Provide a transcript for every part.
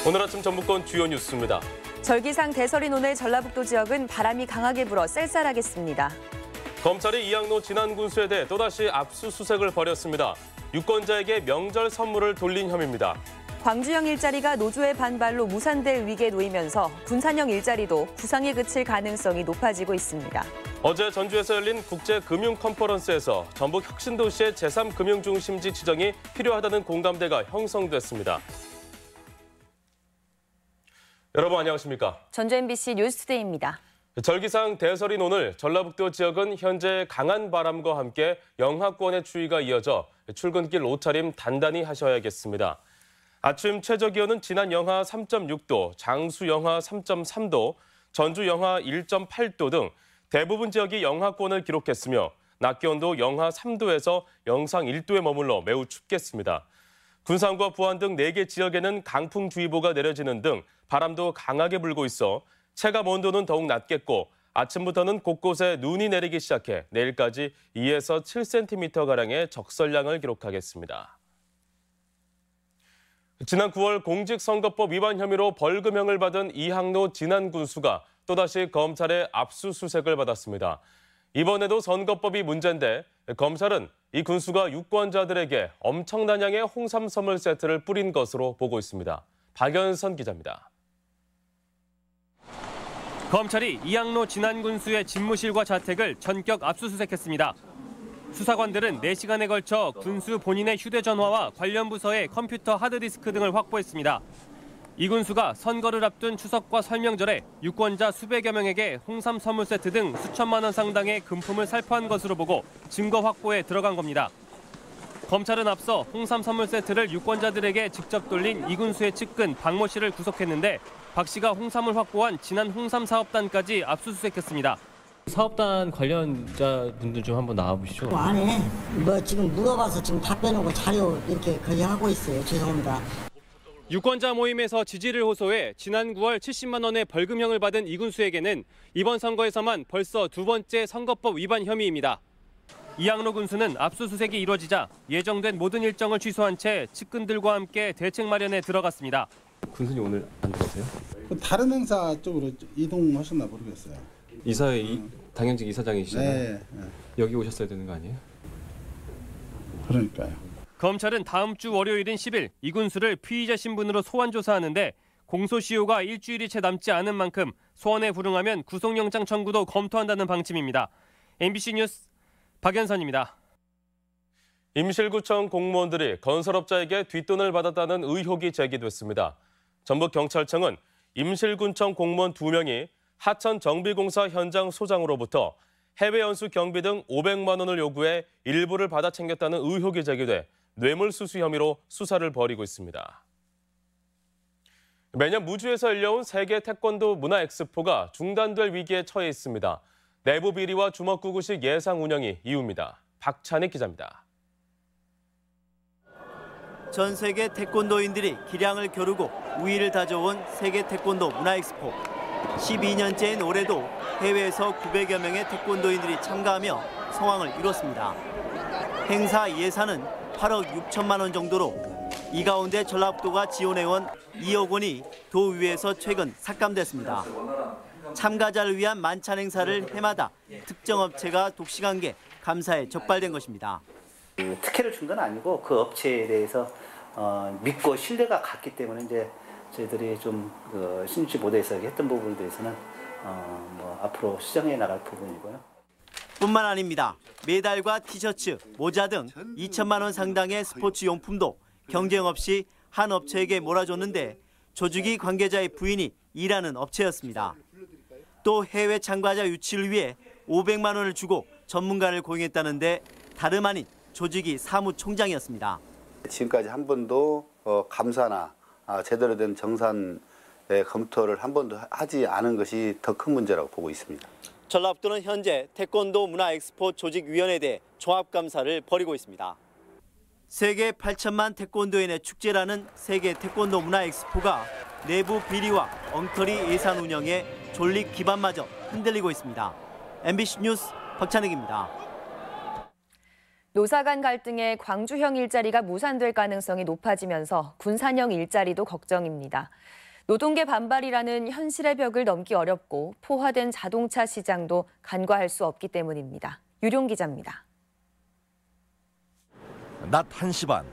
오늘 아침 전북권 주요 뉴스입니다. 절기상 대설인 오늘 전라북도 지역은 바람이 강하게 불어 쌀쌀하겠습니다. 검찰이 이양로 진안군수에 대해 또다시 압수수색을 벌였습니다. 유권자에게 명절 선물을 돌린 혐의입니다. 광주형 일자리가 노조의 반발로 무산될 위기에 놓이면서 군산형 일자리도 부상에 그칠 가능성이 높아지고 있습니다. 어제 전주에서 열린 국제금융 컨퍼런스에서 전북 혁신도시의 제3금융중심지 지정이 필요하다는 공감대가 형성됐습니다. 여러분 안녕하십니까? 전주 MBC 뉴스투데이입니다. 절기상 대설인 오늘 전라북도 지역은 현재 강한 바람과 함께 영하권의 추위가 이어져 출근길 옷차림 단단히 하셔야겠습니다. 아침 최저기온은 진안 영하 3.6도, 장수 영하 3.3도, 전주 영하 1.8도 등 대부분 지역이 영하권을 기록했으며 낮 기온도 영하 3도에서 영상 1도에 머물러 매우 춥겠습니다. 군산과 부안 등 4개 지역에는 강풍주의보가 내려지는 등 바람도 강하게 불고 있어 체감 온도는 더욱 낮겠고 아침부터는 곳곳에 눈이 내리기 시작해 내일까지 2에서 7cm가량의 적설량을 기록하겠습니다. 지난 9월 공직선거법 위반 혐의로 벌금형을 받은 이항로 진안군수가 또다시 검찰의 압수수색을 받았습니다. 이번에도 선거법이 문제인데 검찰은 이 군수가 유권자들에게 엄청난 양의 홍삼 선물 세트를 뿌린 것으로 보고 있습니다. 박연선 기자입니다. 검찰이 이항로 진안군수의 집무실과 자택을 전격 압수수색했습니다. 수사관들은 4시간에 걸쳐 군수 본인의 휴대전화와 관련 부서의 컴퓨터 하드디스크 등을 확보했습니다. 이 군수가 선거를 앞둔 추석과 설명절에 유권자 수백여 명에게 홍삼 선물 세트 등 수천만 원 상당의 금품을 살포한 것으로 보고 증거 확보에 들어간 겁니다. 검찰은 앞서 홍삼 선물 세트를 유권자들에게 직접 돌린 이 군수의 측근 박모 씨를 구속했는데 박 씨가 홍삼을 확보한 진안 홍삼 사업단까지 압수수색했습니다. 사업단 관련자분들 좀 한번 나와보시죠. 안에 지금 물어봐서 지금 답변하고 자료 이렇게 거의 하고 있어요. 죄송합니다. 유권자 모임에서 지지를 호소해 지난 9월 70만 원의 벌금형을 받은 이 군수에게는 이번 선거에서만 벌써 2번째 선거법 위반 혐의입니다. 이항로 군수는 압수수색이 이루어지자 예정된 모든 일정을 취소한 채 측근들과 함께 대책 마련에 들어갔습니다. 군수님 오늘 안 들어오세요? 다른 행사 쪽으로 이동하셨나 모르겠어요. 이사회 당연직 이사장이시잖아요. 네. 여기 오셨어야 되는 거 아니에요? 그러니까요. 검찰은 다음 주 월요일인 10일 이 군수를 피의자 신분으로 소환 조사하는데 공소시효가 일주일이 채 남지 않은 만큼 소환에 불응하면 구속영장 청구도 검토한다는 방침입니다. MBC 뉴스 박연선입니다. 임실구청 공무원들이 건설업자에게 뒷돈을 받았다는 의혹이 제기됐습니다. 전북경찰청은 임실군청 공무원 2명이 하천 정비공사 현장 소장으로부터 해외 연수 경비 등 500만 원을 요구해 일부를 받아 챙겼다는 의혹이 제기돼 뇌물수수 혐의로 수사를 벌이고 있습니다. 매년 무주에서 열려온 세계 태권도 문화 엑스포가 중단될 위기에 처해 있습니다. 내부 비리와 주먹구구식 예상 운영이 이유입니다. 박찬익 기자입니다. 전 세계 태권도인들이 기량을 겨루고 우위를 다져온 세계 태권도 문화 엑스포. 12년째인 올해도 해외에서 900여 명의 태권도인들이 참가하며 성황을 이뤘습니다. 행사 예산은 8억 6천만 원 정도로 이 가운데 전라북도가 지원해온 2억 원이 도의회에서 최근 삭감됐습니다. 참가자를 위한 만찬 행사를 해마다 특정 업체가 독식한 게 감사에 적발된 것입니다. 특혜를 준 건 아니고 그 업체에 대해서 믿고 신뢰가 갔기 때문에 이제 저희들이 좀 신주시 모델에서 했던 부분에 대해서는 앞으로 수정해 나갈 부분이고요. 뿐만 아닙니다. 메달과 티셔츠, 모자 등 2천만 원 상당의 스포츠 용품도 경쟁 없이 한 업체에게 몰아줬는데 조직이 관계자의 부인이 일하는 업체였습니다. 또 해외 참가자 유치를 위해 500만 원을 주고 전문가를 고용했다는데 다름 아닌 조직이 사무총장이었습니다. 지금까지 한 번도 감사나 제대로 된 정산의 검토를 한 번도 하지 않은 것이 더 큰 문제라고 보고 있습니다. 전라북도는 현재 태권도 문화 엑스포 조직위원회에 대해 종합감사를 벌이고 있습니다. 세계 8천만 태권도인의 축제라는 세계 태권도 문화 엑스포가 내부 비리와 엉터리 예산 운영에 존립 기반마저 흔들리고 있습니다. MBC 뉴스 박찬익입니다. 노사 간 갈등에 광주형 일자리가 무산될 가능성이 높아지면서 군산형 일자리도 걱정입니다. 노동계 반발이라는 현실의 벽을 넘기 어렵고 포화된 자동차 시장도 간과할 수 없기 때문입니다. 유룡 기자입니다. 낮 1시 반,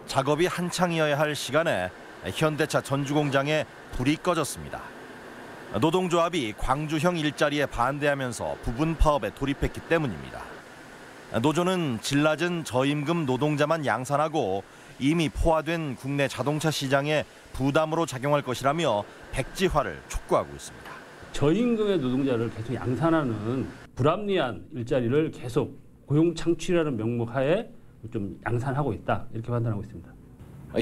작업이 한창이어야 할 시간에 현대차 전주공장에 불이 꺼졌습니다. 노동조합이 광주형 일자리에 반대하면서 부분 파업에 돌입했기 때문입니다. 노조는 질 낮은 저임금 노동자만 양산하고 이미 포화된 국내 자동차 시장에 부담으로 작용할 것이라며 백지화를 촉구하고 있습니다. 저임금의 노동자를 계속 양산하는 불합리한 일자리를 계속 고용 창출이라는 명목하에 좀 양산하고 있다, 이렇게 판단하고 있습니다.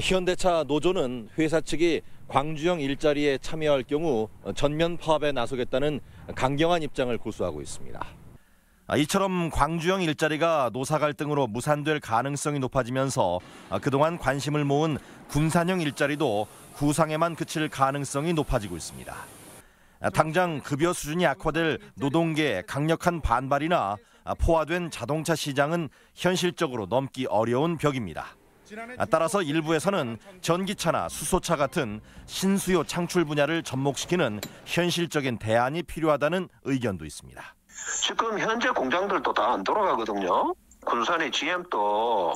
현대차 노조는 회사 측이 광주형 일자리에 참여할 경우 전면 파업에 나서겠다는 강경한 입장을 고수하고 있습니다. 이처럼 광주형 일자리가 노사 갈등으로 무산될 가능성이 높아지면서 그동안 관심을 모은 군산형 일자리도 구상에만 그칠 가능성이 높아지고 있습니다. 당장 급여 수준이 악화될 노동계의 강력한 반발이나 포화된 자동차 시장은 현실적으로 넘기 어려운 벽입니다. 따라서 일부에서는 전기차나 수소차 같은 신수요 창출 분야를 접목시키는 현실적인 대안이 필요하다는 의견도 있습니다. 지금 현재 공장들도 다 안 돌아가거든요. 군산의 GM도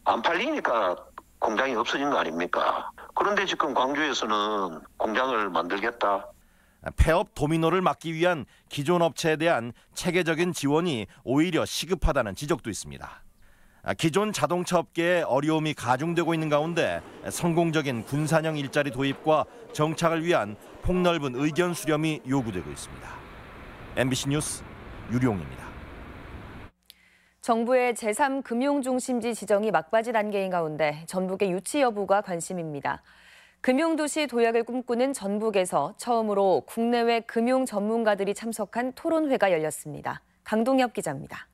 안 팔리니까 공장이 없어진 거 아닙니까? 그런데 지금 광주에서는 공장을 만들겠다. 폐업 도미노를 막기 위한 기존 업체에 대한 체계적인 지원이 오히려 시급하다는 지적도 있습니다. 기존 자동차 업계의 어려움이 가중되고 있는 가운데 성공적인 군산형 일자리 도입과 정착을 위한 폭넓은 의견 수렴이 요구되고 있습니다. MBC 뉴스 유룡입니다. 정부의 제3금융중심지 지정이 막바지 단계인 가운데 전북의 유치 여부가 관심입니다. 금융도시 도약을 꿈꾸는 전북에서 처음으로 국내외 금융 전문가들이 참석한 토론회가 열렸습니다. 강동엽 기자입니다.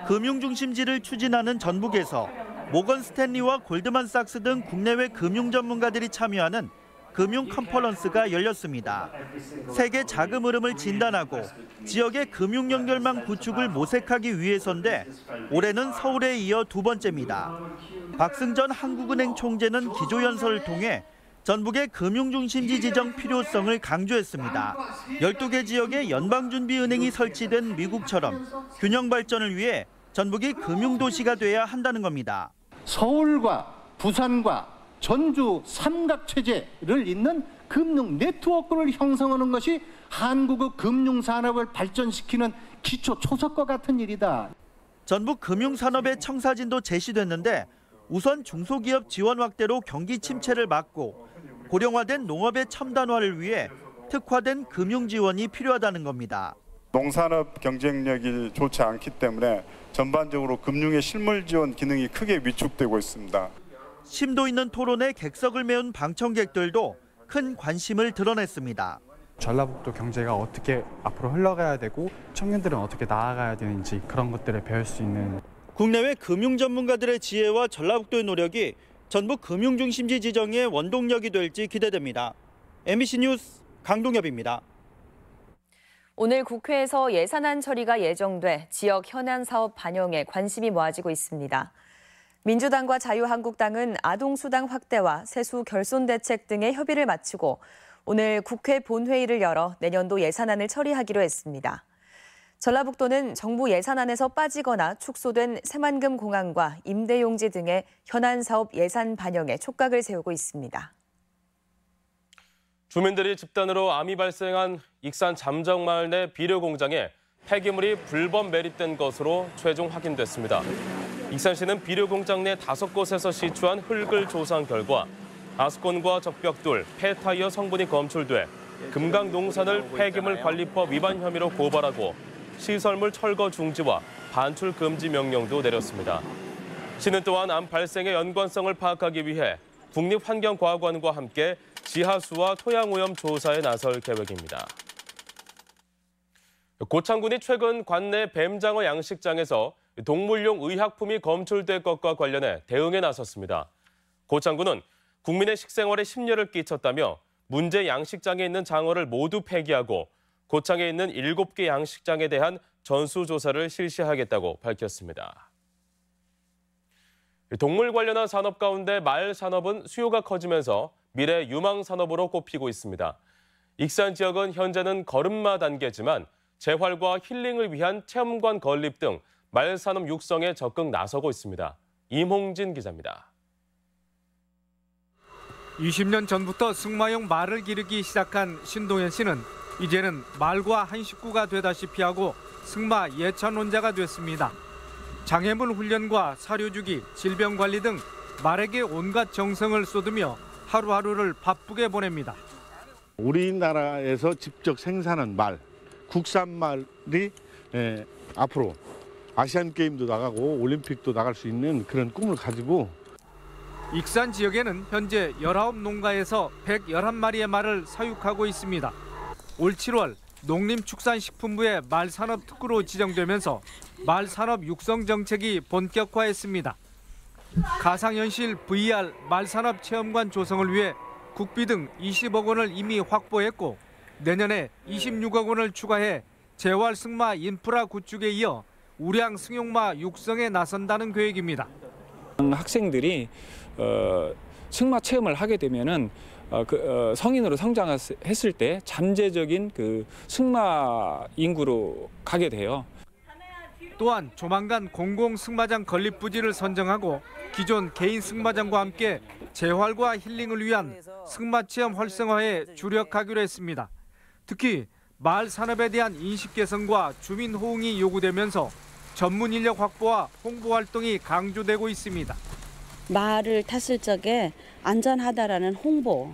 금융중심지를 추진하는 전북에서 모건 스탠리와 골드만삭스 등 국내외 금융 전문가들이 참여하는 금융 컨퍼런스가 열렸습니다. 세계 자금 흐름을 진단하고 지역의 금융 연결망 구축을 모색하기 위해서인데 올해는 서울에 이어 두 번째입니다. 박승전 한국은행 총재는 기조연설을 통해 전북의 금융중심지 지정 필요성을 강조했습니다. 12개 지역에 연방준비은행이 설치된 미국처럼 균형 발전을 위해 전북이 금융도시가 돼야 한다는 겁니다. 서울과 부산과 전주 삼각체제를 잇는 금융 네트워크를 형성하는 것이 한국의 금융산업을 발전시키는 기초 초석과 같은 일이다. 전북 금융산업의 청사진도 제시됐는데 우선 중소기업 지원 확대로 경기 침체를 막고 고령화된 농업의 첨단화를 위해 특화된 금융 지원이 필요하다는 겁니다. 농산업 경쟁력이 좋지 않기 때문에 전반적으로 금융의 실물 지원 기능이 크게 위축되고 있습니다. 심도 있는 토론에 객석을 메운 방청객들도 큰 관심을 드러냈습니다. 전라북도 경제가 어떻게 앞으로 흘러가야 되고 청년들은 어떻게 나아가야 되는지 그런 것들을 배울 수 있는. 국내외 금융 전문가들의 지혜와 전라북도의 노력이 전북 금융중심지 지정의 원동력이 될지 기대됩니다. MBC 뉴스 강동엽입니다. 오늘 국회에서 예산안 처리가 예정돼 지역 현안 사업 반영에 관심이 모아지고 있습니다. 민주당과 자유한국당은 아동수당 확대와 세수 결손 대책 등의 협의를 마치고 오늘 국회 본회의를 열어 내년도 예산안을 처리하기로 했습니다. 전라북도는 정부 예산안에서 빠지거나 축소된 새만금 공항과 임대용지 등의 현안 사업 예산 반영에 촉각을 세우고 있습니다. 주민들이 집단으로 암이 발생한 익산 잠정마을 내 비료 공장에 폐기물이 불법 매립된 것으로 최종 확인됐습니다. 익산시는 비료 공장 내 5곳에서 시추한 흙을 조사한 결과 아스콘과 적벽돌, 폐타이어 성분이 검출돼 금강농산을 폐기물관리법 위반 혐의로 고발하고 시설물 철거 중지와 반출 금지 명령도 내렸습니다. 시는 또한 암 발생의 연관성을 파악하기 위해 국립환경과학원과 함께 지하수와 토양오염 조사에 나설 계획입니다. 고창군이 최근 관내 뱀장어 양식장에서 동물용 의약품이 검출될 것과 관련해 대응에 나섰습니다. 고창군은 국민의 식생활에 심려를 끼쳤다며 문제 양식장에 있는 장어를 모두 폐기하고 고창에 있는 7개 양식장에 대한 전수조사를 실시하겠다고 밝혔습니다. 동물 관련한 산업 가운데 말 산업은 수요가 커지면서 미래 유망 산업으로 꼽히고 있습니다. 익산 지역은 현재는 걸음마 단계지만 재활과 힐링을 위한 체험관 건립 등 말 산업 육성에 적극 나서고 있습니다. 임홍진 기자입니다. 20년 전부터 승마용 말을 기르기 시작한 신동현 씨는 이제는 말과 한 식구가 되다시피 하고 승마 예찬론자가 됐습니다. 장애물 훈련과 사료 주기, 질병 관리 등 말에게 온갖 정성을 쏟으며 하루하루를 바쁘게 보냅니다. 우리나라에서 직접 생산한 말, 국산 말이 앞으로 아시안게임도 나가고 올림픽도 나갈 수 있는 그런 꿈을 가지고 익산 지역에는 현재 19농가에서 111마리의 말을 사육하고 있습니다. 올 7월 농림축산식품부의 말산업 특구로 지정되면서 말산업 육성 정책이 본격화했습니다. 가상현실 VR 말산업 체험관 조성을 위해 국비 등 20억 원을 이미 확보했고 내년에 26억 원을 추가해 재활 승마 인프라 구축에 이어 우량 승용마 육성에 나선다는 계획입니다. 학생들이 승마 체험을 하게 되면은 성인으로 성장했을 때 잠재적인 그 승마 인구로 가게 돼요. 또한 조만간 공공 승마장 건립 부지를 선정하고 기존 개인 승마장과 함께 재활과 힐링을 위한 승마 체험 활성화에 주력하기로 했습니다. 특히 말 산업에 대한 인식 개선과 주민 호응이 요구되면서 전문 인력 확보와 홍보 활동이 강조되고 있습니다. 말을 탔을 적에 안전하다라는 홍보,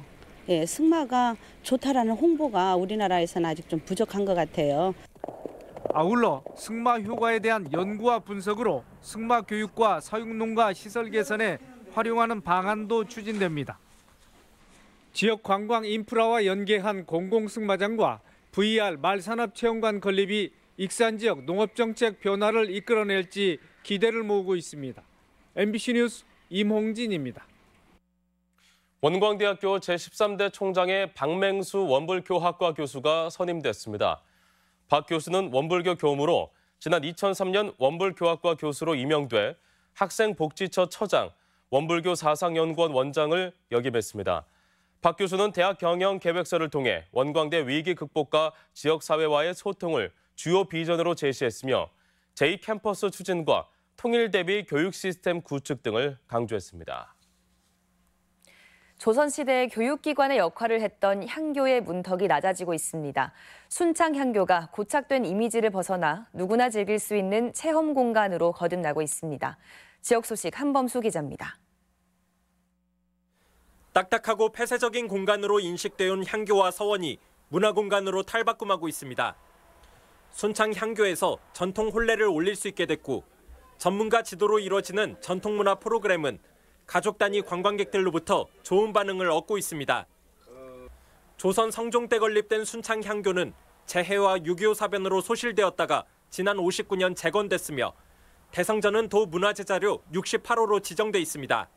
승마가 좋다라는 홍보가 우리나라에서는 아직 좀 부족한 것 같아요. 아울러 승마 효과에 대한 연구와 분석으로 승마 교육과 사육농가 시설 개선에 활용하는 방안도 추진됩니다. 지역 관광 인프라와 연계한 공공승마장과 VR 말산업 체험관 건립이 익산 지역 농업정책 변화를 이끌어낼지 기대를 모으고 있습니다. MBC 뉴스 임홍진입니다. 원광대학교 제13대 총장에 박맹수 원불교학과 교수가 선임됐습니다. 박 교수는 원불교 교무로 지난 2003년 원불교학과 교수로 임명돼 학생복지처 처장, 원불교 사상연구원 원장을 역임했습니다. 박 교수는 대학 경영 계획서를 통해 원광대 위기 극복과 지역사회와의 소통을 주요 비전으로 제시했으며 제2캠퍼스 추진과 통일 대비 교육 시스템 구축 등을 강조했습니다. 조선시대의 교육기관의 역할을 했던 향교의 문턱이 낮아지고 있습니다. 순창향교가 고착된 이미지를 벗어나 누구나 즐길 수 있는 체험 공간으로 거듭나고 있습니다. 지역 소식 한범수 기자입니다. 딱딱하고 폐쇄적인 공간으로 인식되온 향교와 서원이 문화공간으로 탈바꿈하고 있습니다. 순창향교에서 전통 혼례를 올릴 수 있게 됐고 전문가 지도로 이루어지는 전통문화 프로그램은 가족 단위 관광객들로부터 좋은 반응을 얻고 있습니다. 조선 성종 때 건립된 순창향교는 재해와 6.25 사변으로 소실되었다가 지난 59년 재건됐으며 대성전은 도문화재자료 68호로 지정돼 있습니다.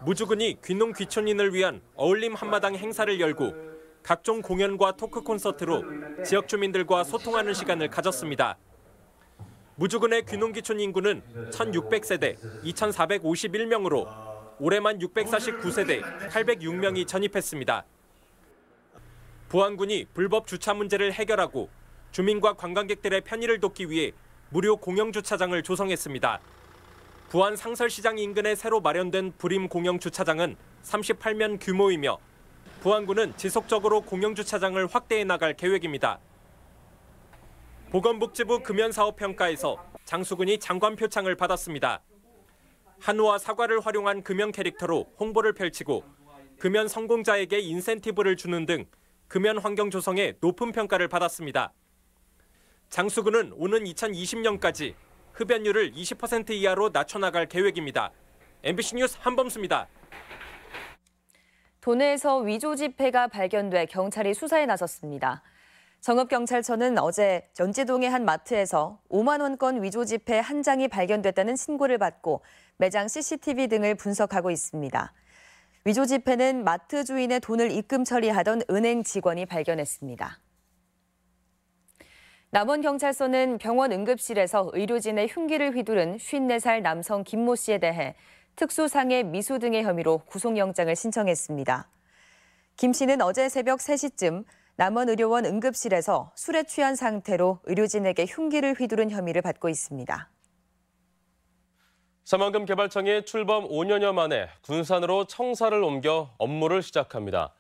무주군이 귀농 귀촌인을 위한 어울림 한마당 행사를 열고 각종 공연과 토크 콘서트로 지역 주민들과 소통하는 시간을 가졌습니다. 무주군의 귀농 귀촌 인구는 1,600세대 2,451명으로 올해만 649세대 806명이 전입했습니다. 부안군이 불법 주차 문제를 해결하고 주민과 관광객들의 편의를 돕기 위해 무료 공영주차장을 조성했습니다. 부안 상설시장 인근에 새로 마련된 불임 공영주차장은 38면 규모이며 부안군은 지속적으로 공영주차장을 확대해 나갈 계획입니다. 보건복지부 금연사업평가에서 장수군이 장관 표창을 받았습니다. 한우와 사과를 활용한 금연 캐릭터로 홍보를 펼치고 금연 성공자에게 인센티브를 주는 등 금연 환경 조성에 높은 평가를 받았습니다. 장수군은 오는 2020년까지 흡연율을 20% 이하로 낮춰나갈 계획입니다. MBC 뉴스 한범수입니다. 도내에서 위조 지폐가 발견돼 경찰이 수사에 나섰습니다. 정읍경찰서는 어제 연지동의 한 마트에서 5만 원권 위조 지폐 한 장이 발견됐다는 신고를 받고 매장 CCTV 등을 분석하고 있습니다. 위조 지폐는 마트 주인의 돈을 입금 처리하던 은행 직원이 발견했습니다. 남원경찰서는 병원 응급실에서 의료진의 흉기를 휘두른 54살 남성 김모 씨에 대해 특수상해 미수 등의 혐의로 구속영장을 신청했습니다. 김 씨는 어제 새벽 3시쯤 남원의료원 응급실에서 술에 취한 상태로 의료진에게 흉기를 휘두른 혐의를 받고 있습니다. 새만금 개발청이 출범 5년여 만에 군산으로 청사를 옮겨 업무를 시작합니다.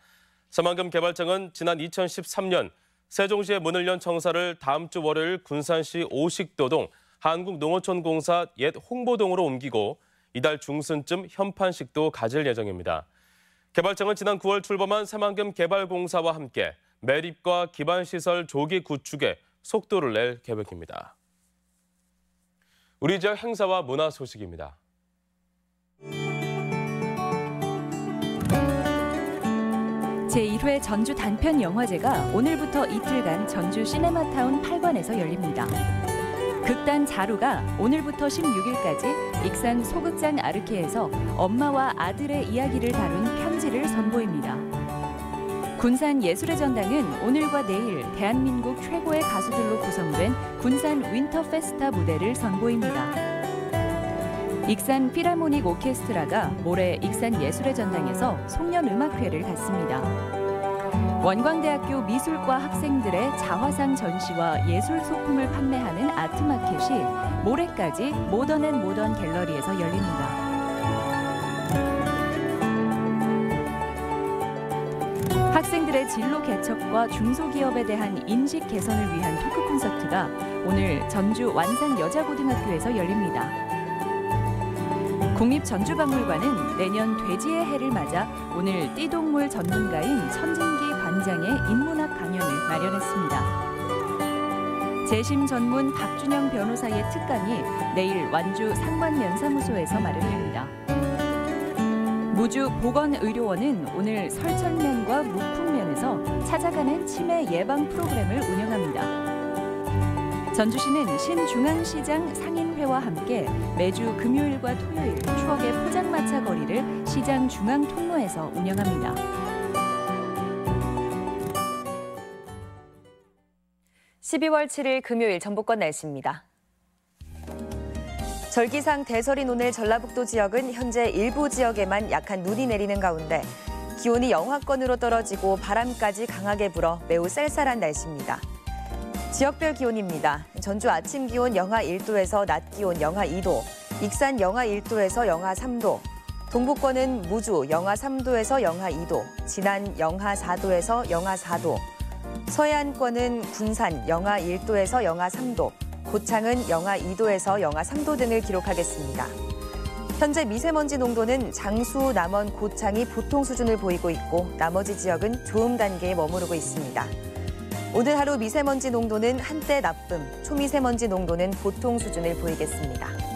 새만금 개발청은 지난 2013년 세종시에 문을 연 청사를 다음 주 월요일 군산시 오식도동 한국농어촌공사 옛 홍보동으로 옮기고 이달 중순쯤 현판식도 가질 예정입니다. 개발청은 지난 9월 출범한 새만금 개발공사와 함께 매립과 기반시설 조기 구축에 속도를 낼 계획입니다. 우리 지역 행사와 문화 소식입니다. 제1회 전주 단편 영화제가 오늘부터 이틀간 전주 시네마타운 8관에서 열립니다. 극단 자루가 오늘부터 16일까지 익산 소극장 아르케에서 엄마와 아들의 이야기를 다룬 편지를 선보입니다. 군산 예술의 전당은 오늘과 내일 대한민국 최고의 가수들로 구성된 군산 윈터 페스타 무대를 선보입니다. 익산 필하모닉 오케스트라가 모레 익산 예술의 전당에서 송년음악회를 갖습니다. 원광대학교 미술과 학생들의 자화상 전시와 예술 소품을 판매하는 아트마켓이 모레까지 모던앤모던 갤러리에서 열립니다. 학생들의 진로 개척과 중소기업에 대한 인식 개선을 위한 토크 콘서트가 오늘 전주 완산여자고등학교에서 열립니다. 국립전주박물관은 내년 돼지의 해를 맞아 오늘 띠동물 전문가인 천진기 관장의 인문학 강연을 마련했습니다. 재심 전문 박준영 변호사의 특강이 내일 완주 상관면사무소에서 마련됩니다. 무주 보건의료원은 오늘 설천면과 무풍면에서 찾아가는 치매 예방 프로그램을 운영합니다. 전주시는 신중앙시장 상인회와 함께 매주 금요일과 토요일 추억의 포장마차 거리를 시장 중앙 통로에서 운영합니다. (12월 7일) 금요일 전북권 날씨입니다. 절기상 대설인 오늘 전라북도 지역은 현재 일부 지역에만 약한 눈이 내리는 가운데 기온이 영하권으로 떨어지고 바람까지 강하게 불어 매우 쌀쌀한 날씨입니다. 지역별 기온입니다. 전주 아침 기온 영하 1도에서 낮 기온 영하 2도, 익산 영하 1도에서 영하 3도, 동부권은 무주 영하 3도에서 영하 2도, 진안 영하 4도에서 영하 4도, 서해안권은 군산 영하 1도에서 영하 3도, 고창은 영하 2도에서 영하 3도 등을 기록하겠습니다. 현재 미세먼지 농도는 장수, 남원, 고창이 보통 수준을 보이고 있고 나머지 지역은 좋음 단계에 머무르고 있습니다. 오늘 하루 미세먼지 농도는 한때 나쁨, 초미세먼지 농도는 보통 수준을 보이겠습니다.